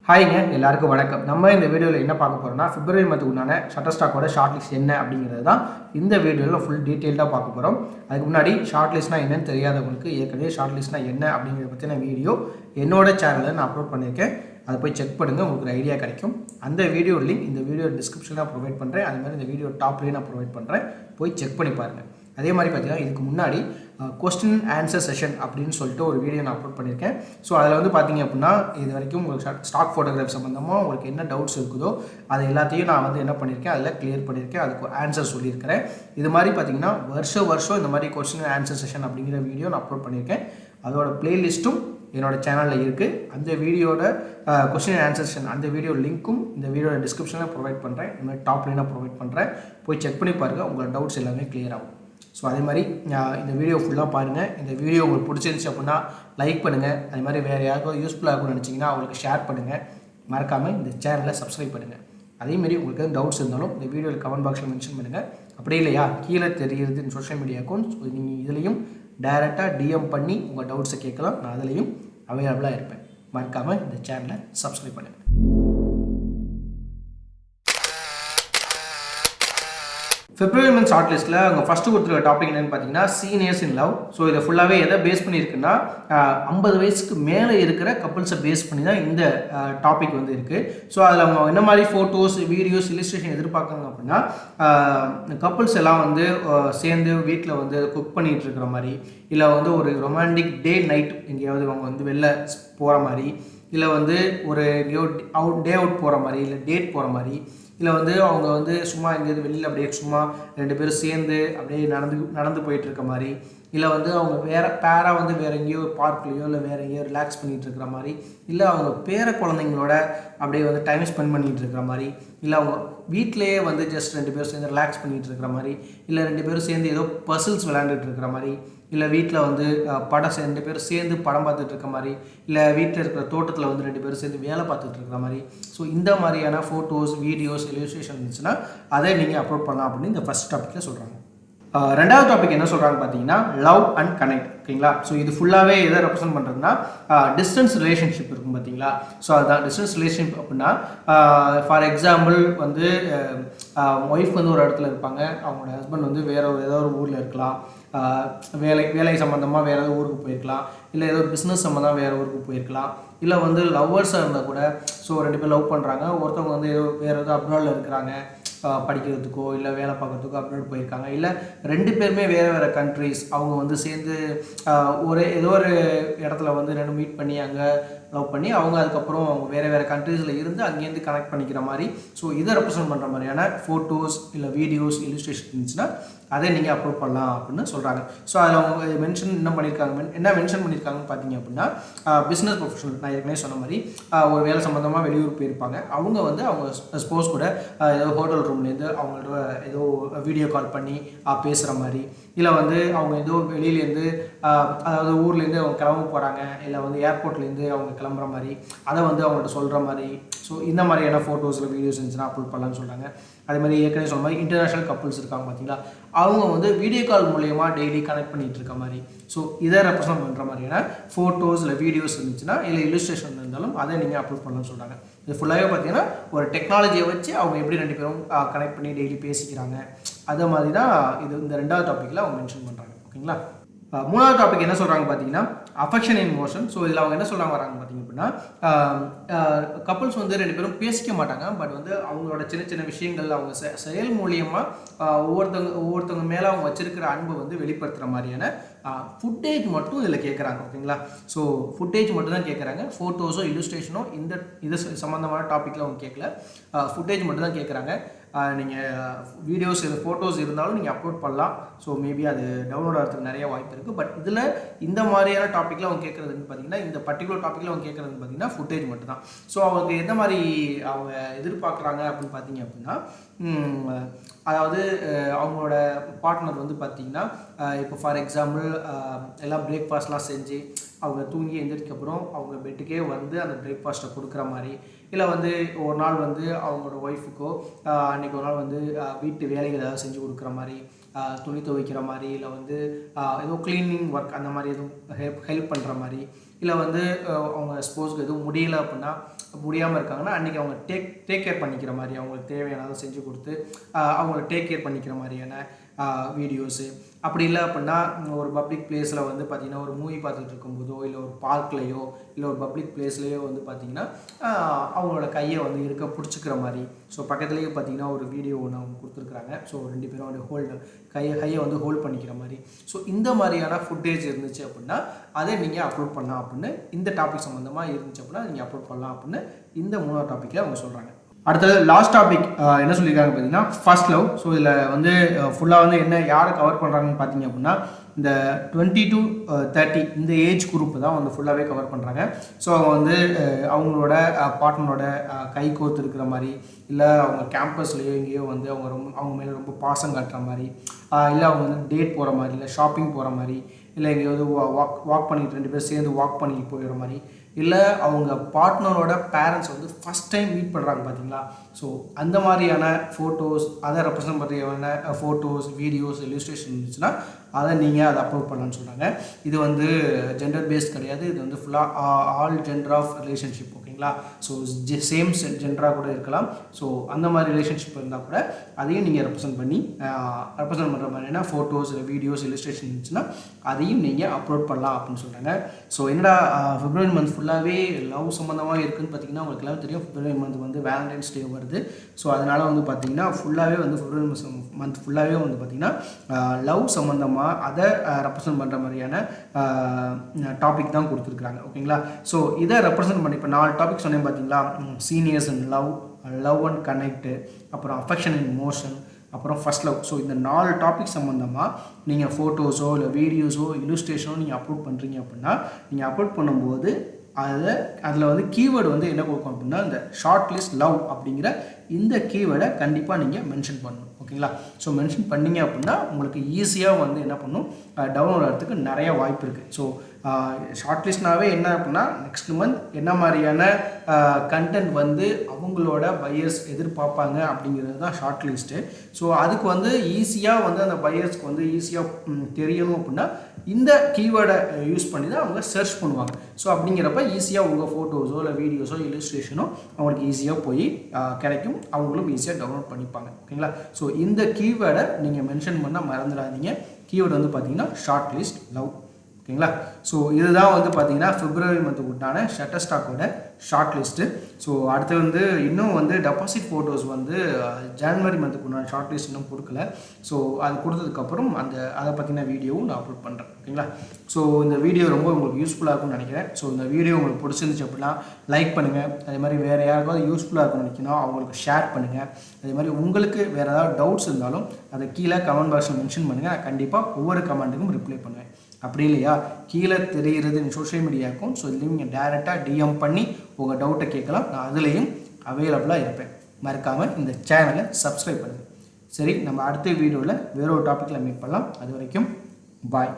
ஹாய்ங்க எல்லாருக்கும் வணக்கம். நம்ம இந்த வீடியோவில் என்ன பார்க்க போகிறோம்னா பிப்ரவரி மந்த்துக்கு உண்டான ஷட்டர்ஸ்டாக்கோட ஷார்ட் லிஸ்ட் என்ன அப்படிங்கிறது தான் இந்த வீடியோவில் ஃபுல் டீட்டெயில்டாக பார்க்க போகிறோம். அதுக்கு முன்னாடி ஷார்ட் லிஸ்ட்னா என்னன்னு தெரியாதவங்களுக்கு ஏற்கனவே ஷார்ட் லிஸ்ட்னா என்ன அப்படிங்கிறத பற்றின வீடியோ என்னோட சேனலில் நான் அப்லோட் பண்ணியிருக்கேன். அதை போய் செக் பண்ணுங்கள், உங்களுக்கு ஒரு ஐடியா கிடைக்கும். அந்த வீடியோ லிங்க் இந்த வீடியோ டிஸ்கிரிப்ஷனில் நான் ப்ரொவைட் பண்ணுறேன். அது மாதிரி இந்த வீடியோ டாப்லேயே நான் ப்ரொவைட் பண்ணுறேன், போய் செக் பண்ணி பாருங்கள். அதே மாதிரி பார்த்தீங்கன்னா இதுக்கு முன்னாடி கொஸ்டின் ஆன்சர் செஷன் அப்படின்னு சொல்லிட்டு ஒரு வீடியோ நான் அப்லோட் பண்ணியிருக்கேன். ஸோ அதில் வந்து பார்த்தீங்க அப்படின்னா இது வரைக்கும் உங்களுக்கு ஸ்டாக் ஃபோட்டோகிராஃப் சம்மந்தமாக உங்களுக்கு என்ன டவுட்ஸ் இருக்குதோ அது எல்லாத்தையும் நான் வந்து என்ன பண்ணியிருக்கேன், அதில் கிளியர் பண்ணியிருக்கேன், அதுக்கு ஆன்சர் சொல்லியிருக்கிறேன். இது மாதிரி பார்த்தீங்கன்னா வருஷம் இந்த மாதிரி கொஸ்டின் ஆன்சர் செஷன் அப்படிங்கிற வீடியோ நான் அப்லோட் பண்ணியிருக்கேன். அதோட பிளேலிஸ்ட்டும் என்னோட சேனலில் இருக்குது. அந்த வீடியோட கொஸ்டின் ஆன்சர் செஷன் அந்த வீடியோ லிங்க்கும் இந்த வீடியோட டிஸ்கிரிப்ஷனில் ப்ரொவைட் பண்ணுறேன். இந்த மாதிரி டாப்லேயே நான் ப்ரொவைட் பண்ணுறேன், போய் செக் பண்ணி பாருங்கள், உங்களோட டவுட்ஸ் எல்லாமே கிளியர் ஆகும். ஸோ அதே மாதிரி இந்த வீடியோ ஃபுல்லாக பாருங்கள். இந்த வீடியோ உங்களுக்கு பிடிச்சிருந்துச்சு அப்படின்னா லைக் பண்ணுங்கள். அதே மாதிரி வேறு யாருக்கும் யூஸ்ஃபுல்லாக இருக்கும்னு நினச்சிங்கன்னா அவங்களுக்கு ஷேர் பண்ணுங்கள். மறக்காமல் இந்த சேனலை சப்ஸ்கிரைப் பண்ணுங்கள். அதேமாரி உங்களுக்கு டவுட்ஸ் இருந்தாலும் இந்த வீடியோவில் கமெண்ட் பாக்ஸில் மென்ஷன் பண்ணுங்கள். அப்படி இல்லையா கீழே தெரியுது சோஷியல் மீடியா அக்கௌண்ட்ஸ், நீங்கள் இதுலேயும் டைரெக்டாக டிஎம் பண்ணி உங்கள் டவுட்ஸை கேட்கலாம். நான் அதுலேயும் அவைலபிளாக இருப்பேன். மறக்காமல் இந்த சேனலை சப்ஸ்கிரைப் பண்ணுங்கள். பிப்ரவரி மந்த் ஷார்ட் லிஸ்ட்டில் அவங்க ஃபஸ்ட்டு கொடுத்துருக்க டாபிக் என்னென்னு பார்த்தீங்கன்னா சீனியர்ஸ் இன் லவ். ஸோ இதை ஃபுல்லாகவே எதை பேஸ் பண்ணியிருக்குன்னா 50 வயசுக்கு மேலே இருக்கிற கப்புள்ஸை பேஸ் பண்ணி தான் இந்த டாபிக் வந்து இருக்குது. ஸோ அதில் அவங்க என்ன மாதிரி ஃபோட்டோஸ், வீடியோஸ், இல்லுஸ்ட்ரேஷன் எதிர்பார்க்குறாங்க அப்படின்னா கப்புள்ஸ் எல்லாம் வந்து சேர்ந்து வீட்டில் வந்து குக் பண்ணிகிட்டு இருக்கிற மாதிரி, இல்லை வந்து ஒரு ரொமான்டிக் டே நைட் எங்கேயாவது அவங்க வந்து வெளில போகிற மாதிரி, இல்லை வந்து ஒரு எங்கேயோ டே அவுட் போகிற மாதிரி, இல்லை டேட் போகிற மாதிரி, இல்லை வந்து அவங்க வந்து சும்மா எங்கேயாவது வெளியில் அப்படியே சும்மா 2 பேரும் சேர்ந்து அப்படியே நடந்து போயிட்டு இருக்க மாதிரி, இல்லை வந்து அவங்க பேராக வந்து வேறு எங்கேயோ பார்க்லேயோ இல்லை வேறு எங்கேயோ ரிலாக்ஸ் பண்ணிகிட்டு இருக்கிற மாதிரி, இல்லை அவங்க பேர குழந்தைங்களோட அப்படியே வந்து டைம் ஸ்பெண்ட் பண்ணிகிட்டு இருக்கிற மாதிரி, இல்லை அவங்க வீட்டிலேயே வந்து ஜஸ்ட் 2 பேரும் சேர்ந்து ரிலாக்ஸ் பண்ணிகிட்டு இருக்கிற மாதிரி, இல்லை 2 பேரும் சேர்ந்து ஏதோ பசில்ஸ் விளையாண்டுட்டு இருக்கிற மாதிரி, இல்லை வீட்டில் வந்து 2 பேரும் சேர்ந்து படம் பார்த்துட்டு இருக்க மாதிரி, இல்லை வீட்டில் இருக்கிற தோட்டத்தில் வந்து 2 பேரும் சேர்ந்து வேலை பார்த்துட்டு இருக்கிற மாதிரி. ஸோ இந்த மாதிரியான ஃபோட்டோஸ், வீடியோஸ், இல்லுஸ்ட்ரேஷன் இருந்துச்சுன்னா அதை நீங்கள் அப்லோட் பண்ணலாம் அப்படின்னு இந்த ஃபஸ்ட் டாப்பிக்கில் சொல்கிறாங்க. ரெண்டாவது டாபிக் என்ன சொல்கிறாங்க பார்த்தீங்கன்னா லவ் அண்ட் கனெக்ட். ஓகேங்களா? ஸோ இது ஃபுல்லாகவே எதை ரெப்ரசென்ட் பண்ணுறதுன்னா டிஸ்டன்ஸ் ரிலேஷன்ஷிப் இருக்கும் பார்த்தீங்களா? ஸோ அதுதான் டிஸ்டன்ஸ் ரிலேஷன்ஷிப் அப்படின்னா ஃபார் எக்ஸாம்பிள் வந்து ஒய்ஃப் வந்து ஒரு இடத்துல இருப்பாங்க, அவங்களோட ஹஸ்பண்ட் வந்து ஏதோ ஒரு ஊரில் இருக்கலாம், வேலை சம்மந்தமாக வேறு ஏதோ ஊருக்கு போயிருக்கலாம், இல்லை ஏதோ பிஸ்னஸ் சம்மந்தமாக வேறு ஊருக்கு போயிருக்கலாம், இல்லை வந்து லவ்வர்ஸாக இருந்தால் கூட ஸோ 2 பேர் லவ் பண்ணுறாங்க, ஒருத்தவங்க வந்து வேறு ஏதோ அப்ராடில் இருக்கிறாங்க, படிக்கிறதுக்கோ இல்லை வேலை பார்க்குறதுக்கோ அப்ராட் போயிருக்காங்க, இல்லை 2 பேருமே வேறு கண்ட்ரிஸ் அவங்க வந்து சேர்ந்து ஏதோ ஒரு இடத்துல வந்து 2 மீட் பண்ணி அங்கே லவ் பண்ணி அவங்க அதுக்கப்புறம் அவங்க வேறு கண்ட்ரீஸில் இருந்து அங்கேருந்து கனெக்ட் பண்ணிக்கிற மாதிரி. ஸோ இதை ரெப்ரசென்ட் பண்ணுற மாதிரியான ஃபோட்டோஸ் இல்லை வீடியோஸ், இல்லுஸ்ட்ரேஷன் இருந்துச்சுன்னா அதை நீங்கள் அப்லோட் பண்ணலாம் அப்படின்னு சொல்கிறாங்க. ஸோ அதில் அவங்க என்ன மென்ஷன் பண்ணியிருக்காங்கன்னு பார்த்தீங்க அப்படின்னா பிஸ்னஸ் ப்ரொஃபஷனல், நான் ஏற்கனவே சொன்ன மாதிரி ஒரு வேலை சம்மந்தமாக வெளியூர் போயிருப்பாங்க, அவங்க வந்து அவங்க ஸ்போஸ் கூட ஏதோ ஹோட்டல் ரூம்லேருந்து அவங்களோட ஏதோ வீடியோ கால் பண்ணி பேசுகிற மாதிரி, இல்லை வந்து அவங்க ஏதோ வெளியிலேருந்து அதாவது ஊர்லேருந்து அவங்க கிளம்ப போகிறாங்க, இல்லை வந்து ஏர்போர்ட்லேருந்து அவங்க கிளம்புற மாதிரி அதை வந்து அவங்கள்ட்ட சொல்கிற மாதிரி. ஸோ இந்த மாதிரியான ஃபோட்டோஸில் வீடியோஸ் இருந்துச்சுன்னா அப்லோட் பண்ணலான்னு சொல்கிறாங்க. அதே மாதிரி ஏற்கனவே சொன்ன மாதிரி இன்டர்நேஷ்னல் கப்புள்ஸ் இருக்காங்க பார்த்தீங்களா, அவங்க வந்து வீடியோ கால் மூலயமா டெய்லி கனெக்ட் பண்ணிகிட்டு இருக்க மாதிரி. ஸோ இதை ரெப்ரசென்ட் பண்ணுற மாதிரியான ஃபோட்டோஸ் இல்லை வீடியோஸ் இருந்துச்சுன்னா இல்லை இல்லுஸ்ட்ரேஷன் இருந்தாலும் அதை நீங்கள் அப்லோட் பண்ணலாம்னு சொல்கிறாங்க. இது ஃபுல்லாகவே பார்த்தீங்கன்னா ஒரு டெக்னாலஜியை வச்சு அவங்க எப்படி 2 பேரும் கனெக்ட் பண்ணி டெய்லி பேசிக்கிறாங்க, அதே மாதிரி தான் இது இந்த ரெண்டாவது டாப்பிக்கில் அவங்க மென்ஷன் பண்ணுறாங்க. ஓகேங்களா? மூணாவது டாபிக் என்ன சொல்கிறாங்க பார்த்தீங்கன்னா அஃபெக்ஷன் இன் மோஷன். ஸோ இதில் அவங்க என்ன சொல்கிறாங்க வராங்க பார்த்தீங்க அப்படின்னா கப்புள்ஸ் வந்து 2 பேரும் பேசிக்க மாட்டாங்க, பட் வந்து அவங்களோட சின்ன விஷயங்கள் அவங்க செயல் மூலியமாக ஒவ்வொருத்தவங்க மேலே அவங்க வச்சிருக்கிற அன்பை வந்து வெளிப்படுத்துகிற மாதிரியான ஃபுட்டேஜ் மட்டும் இதில் கேட்குறாங்க. ஓகேங்களா? ஸோ ஃபுட்டேஜ் மட்டும் தான் கேட்குறாங்க, ஃபோட்டோஸோ இல்லுஸ்ட்ரேஷனோ இது சம்மந்தமான டாப்பிக்கில் அவங்க கேட்கல, ஃபுட்டேஜ் மட்டும் தான் கேட்குறாங்க. நீங்கள் வீடியோஸ் ஃபோட்டோஸ் இருந்தாலும் நீங்கள் அப்லோட் பண்ணலாம். ஸோ மேபி அது டவுன்லோட் ஆகிறதுக்கு நிறைய வாய்ப்பு இருக்குது. பட் இதில் இந்த மாதிரியான டாப்பிக்கில் அவங்க கேட்குறதுன்னு பார்த்தீங்கன்னா இந்த பர்டிகுலர் டாப்பிக்கில் அவங்க கேட்குறதுன்னு பார்த்தீங்கன்னா ஃபுட்டேஜ் மட்டும் தான். ஸோ அவங்களுக்கு எந்த மாதிரி அவங்க எதிர்பார்க்குறாங்க அப்படின்னு பார்த்தீங்க அப்படின்னா அதாவது அவங்களோட பார்ட்னர் வந்து பார்த்திங்கன்னா இப்போ ஃபார் எக்ஸாம்பிள் எல்லாம் பிரேக்ஃபாஸ்ட்லாம் செஞ்சு அவங்க தூங்கி எழுந்திரிக்கப்புறம் அவங்க பெட்டுக்கே வந்து அந்த பிரேக்ஃபாஸ்ட்டை கொடுக்குற மாதிரி, இல்லை வந்து ஒரு நாள் வந்து அவங்களோட ஒய்ஃபுக்கோ அன்றைக்கி ஒரு நாள் வந்து வீட்டு வேலைகள் ஏதாவது செஞ்சு கொடுக்குற மாதிரி, துணி துவைக்கிற மாதிரி, இல்லை வந்து ஏதோ க்ளீனிங் ஒர்க் அந்த மாதிரி எதுவும் ஹெல்ப் பண்ணுற மாதிரி, இல்லை வந்து அவங்க ஸ்போர்ட்ஸ்க்கு எதுவும் முடியல அப்படின்னா முடியாமல் இருக்காங்கன்னா அன்றைக்கி அவங்க டேக் கேர் பண்ணிக்கிற மாதிரி அவங்களுக்கு தேவையானதை செஞ்சு கொடுத்து அவங்கள டேக் கேர் பண்ணிக்கிற மாதிரியான வீடியோஸு. அப்படி இல்லை அப்படின்னா ஒரு பப்ளிக் பிளேஸில் வந்து பார்த்திங்கன்னா ஒரு மூவி பார்த்துட்டு இருக்கும்போதோ இல்லை ஒரு பார்க்லேயோ இல்லை ஒரு பப்ளிக் பிளேஸ்லேயோ வந்து பார்த்திங்கன்னா அவங்களோட கையை வந்து இருக்க பிடிச்சிக்கிற மாதிரி. ஸோ பக்கத்துலேயே பார்த்திங்கன்னா ஒரு வீடியோ ஒன்று அவங்க கொடுத்துருக்குறாங்க. ஸோ 2 பேரும் வந்து கையை வந்து ஹோல்ட் பண்ணிக்கிற மாதிரி. ஸோ இந்த மாதிரியான ஃபுட்டேஜ் இருந்துச்சு அப்படின்னா அதை நீங்கள் அப்லோட் பண்ணலாம் அப்படின்னு, இந்த டாபிக் சம்மந்தமாக இருந்துச்சு அப்படின்னா நீங்கள் அப்லோட் பண்ணலாம் அப்படின்னு இந்த 3வது டாப்பிக்கில் அவங்க சொல்கிறாங்க. அடுத்தது லாஸ்ட் டாபிக் என்ன சொல்லியிருக்காங்க பார்த்தீங்கன்னா ஃபர்ஸ்ட் லவ். ஸோ இதில் வந்து ஃபுல்லாக வந்து என்ன யாரை கவர் பண்ணுறாங்கன்னு பார்த்தீங்க அப்படின்னா இந்த 20 to 30 இந்த ஏஜ் குரூப் தான் வந்து ஃபுல்லாகவே கவர் பண்ணுறாங்க. ஸோ அவங்க வந்து அவங்களோட பார்ட்னரோட கை கோர்த்து இருக்கிற மாதிரி, இல்லை அவங்க கேம்பஸ்லேயோ எங்கேயோ வந்து அவங்க மேலே ரொம்ப பாசம் காட்டுற மாதிரி, இல்லை அவங்க வந்து டேட் போகிற மாதிரி, இல்லை ஷாப்பிங் போகிற மாதிரி, இல்லை எங்கேயாவது வாக் பண்ணிட்டு 2 பேர் சேர்ந்து வாக் பண்ணிட்டு போயிடுற மாதிரி, இல்லை அவங்க பார்ட்னரோட பேரண்ட்ஸ் வந்து ஃபஸ்ட் டைம் மீட் பண்ணுறாங்க பார்த்தீங்களா. ஸோ அந்த மாதிரியான ஃபோட்டோஸ், அதை ரெப்ரசன்ட் பண்ணுறதுக்கான ஃபோட்டோஸ், வீடியோஸ், இல்லுஸ்ட்ரேஷன் இருந்துச்சுன்னா அதை நீங்கள் அதை அப்லோட் பண்ணலான்னு சொல்கிறாங்க. இது வந்து ஜெண்டர் பேஸ்ட் கிடையாது, இது வந்து ஃபுல்லாக ஆல் ஜெண்டர் ஆஃப் ரிலேஷன்ஷிப். ஓகேங்களா. ஸோ சேம் ஜெண்டராக கூட இருக்கலாம். ஸோ அந்த மாதிரி ரிலேஷன்ஷிப் இருந்தால் கூட அதையும் நீங்கள் ரெப்ரசன்ட் பண்ணுற மாதிரியான ஃபோட்டோஸ், வீடியோஸ், இல்லுஸ்ட்ரேஷன் இருந்துச்சுன்னா அதையும் நீங்கள் அப்லோட் பண்ணலாம் அப்படின்னு சொல்கிறாங்க. ஸோ என்னடா பிப்ரவரி மந்த் ஃபுல்லாகவே லவ் சம்மந்தமாக இருக்குதுன்னு பார்த்தீங்கன்னா உங்களுக்கு எல்லாம் தெரியும். பிப்ரவரி மந்த் வந்து வேலண்டைன்ஸ் டே வருது. ஸோ அதனால் வந்து பார்த்திங்கன்னா ஃபுல்லாகவே வந்து பிப்ரவரி மந்த் ஃபுல்லாகவே வந்து பார்த்திங்கன்னா லவ் சம்மந்தமாக அதை ரெப்ரசன்ட் பண்ணுற மாதிரியான டாபிக் தான் கொடுத்துருக்குறாங்க. ஓகேங்களா. ஸோ இதை ரெப்ரசன்ட் பண்ணி இப்போ 4 டாபிக் சொன்னேன் பார்த்தீங்களா. Seniors and love and connect, அப்புறம் அஃபெக்ஷன் அண்ட் மோஷன், அப்புறம் ஃபர்ஸ்ட் லவ். ஸோ இந்த 4 டாபிக் சம்மந்தமாக நீங்கள் ஃபோட்டோஸோ இல்லை வீடியோஸோ இல்லுஸ்ட்ரேஷனோ நீங்கள் அப்லோட் பண்ணுறீங்க அப்படின்னா நீங்கள் அப்லோட் பண்ணும்போது அதில் வந்து கீவேர்டு வந்து என்ன கொடுக்கும் அப்படின்னா இந்த ஷார்ட் லிஸ்ட் லவ் அப்படிங்கிற இந்த கீவேர்டை கண்டிப்பாக நீங்கள் மென்ஷன் பண்ணணும். ஓகேங்களா. ஸோ மென்ஷன் பண்ணிங்க அப்படின்னா உங்களுக்கு ஈஸியாக வந்து என்ன பண்ணும், டவுன்லோட் ஆகிறதுக்கு நிறைய வாய்ப்பு இருக்குது. ஸோ ஷார்ட் லிஸ்ட்னாவே என்ன அப்படின்னா நெக்ஸ்ட் மந்த் என்ன மாதிரியான கண்டென்ட் வந்து அவங்களோட பையர்ஸ் எதிர்பார்ப்பாங்க அப்படிங்கிறது தான் ஷார்ட் லிஸ்ட்டு. ஸோ அதுக்கு வந்து ஈஸியாக வந்து அந்த பையர்ஸ்க்கு வந்து ஈஸியாக தெரியணும் அப்படின்னா இந்த கீவேர்டை யூஸ் பண்ணி தான் அவங்க சர்ச் பண்ணுவாங்க. ஸோ அப்படிங்கிறப்ப ஈஸியாக உங்கள் ஃபோட்டோஸோ இல்லை வீடியோஸோ இல்லுஸ்ட்ரேஷனோ அவங்களுக்கு ஈஸியாக போய் கிடைக்கும், அவங்களும் ஈஸியாக டவுன்லோட் பண்ணிப்பாங்க. ஓகேங்களா. ஸோ இந்த கீவேர்டை நீங்கள் மென்ஷன் பண்ணால் மறந்துடாதீங்க. கீவேர்டு வந்து பார்த்தீங்கன்னா ஷார்ட் லிஸ்ட் லவ். ஓகேங்களா. ஸோ இதுதான் வந்து பார்த்தீங்கன்னா பிப்ரவரி மந்த்துக்கு உண்டான ஷட்டர்ஸ்டாக்கோட ஷார்ட் லிஸ்ட்டு. ஸோ அடுத்து வந்து இன்னும் வந்து டெபாசிட் ஃபோட்டோஸ் வந்து ஜனவரி மந்த்துக்கு உண்டான ஷார்ட் லிஸ்ட் இன்னும் கொடுக்கல. ஸோ அது கொடுத்ததுக்கப்புறம் அதை பற்றின வீடியோவும் நான் அப்லோட் பண்ணுறேன். ஓகேங்களா. ஸோ இந்த வீடியோ ரொம்ப உங்களுக்கு யூஸ்ஃபுல்லாக இருக்கும்னு நினைக்கிறேன். ஸோ இந்த வீடியோ உங்களுக்கு பிடிச்சிருந்துச்சு அப்படின்னா லைக் பண்ணுங்கள். அதே மாதிரி வேறு யாருக்காவது யூஸ்ஃபுல்லாக இருக்கும்னு நினைக்கணும் அவங்களுக்கு ஷேர் பண்ணுங்கள். அதே மாதிரி உங்களுக்கு வேறு ஏதாவது டவுட்ஸ் இருந்தாலும் அதை கீழே கமெண்ட் பாக்ஸில் மென்ஷன் பண்ணுங்கள். நான் கண்டிப்பாக ஒவ்வொரு கமெண்ட்டுக்கும் ரிப்ளை பண்ணுவேன். அப்படி இல்லையா கீழே தெரிகிறது சோஷியல் மீடியாவுக்கும். ஸோ இதுலேயும் நீங்கள் டேரெக்டாக டிஎம் பண்ணி உங்கள் டவுட்டை கேட்கலாம். நான் அதுலேயும் அவைலபிளாக இருப்பேன். மறக்காமல் இந்த சேனலை சப்ஸ்கிரைப் பண்ணுங்கள். சரி, நம்ம அடுத்த வீடியோவில் வேற ஒரு டாப்பிக்கில் மீட் பண்ணலாம். அது வரைக்கும் பாய்.